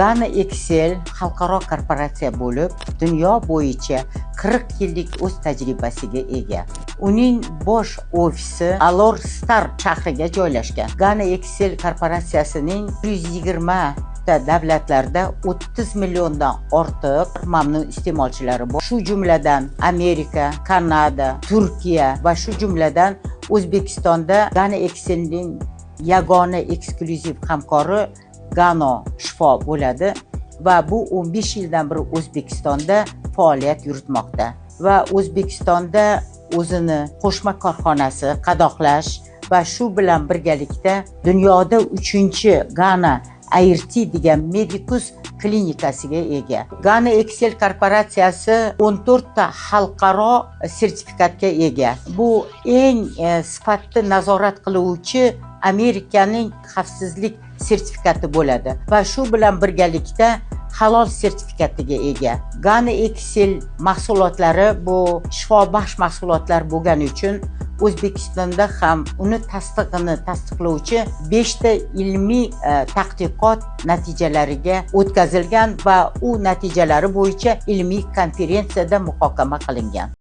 Gana Excel xalqaro korporatsiya bo'lib, dunyo bo'yicha 40 yillik o'z tajribasiga ega. Uning bosh ofisi Alor-Star shahriga joylashgan. Gana Excel korporatsiyasining 120 davlatlarda 30 milliondan ortiq mamnun iste'molchilari bor. Shu jumladan Amerika, Kanada, Turkiya va shu jumladan O'zbekistonda Gana Excelning yagona eksklyuziv hamkori Gano Shifo bo'ladi va bu 15 yildan beri O'zbekistonda faoliyat yuritmoqda va O'zbekistonda o'zini qo'shma korxonasi qadoqlash va shu bilan birgalikda dunyoda 3-chi Gana ART degan Medicus klinikasiga ega. Gana Excel korporatsiyasi 14 ta xalqaro sertifikatga ega. Bu eng sifatli nazorat qiluvchi Amerikaning xavfsizlik sertifikati bo'ladi va shu bilan birgalikda halol sertifikatiga ega. Gana Excel mahsulotlari bu shifobaxsh mahsulotlar bo'lgani uchun O'zbekistonda ham uni tasdiqlovchi 5 ta ilmiy tadqiqot natijalariga o'tkazilgan va u natijalari bo'yicha ilmiy konferensiyada muhokama qilingan.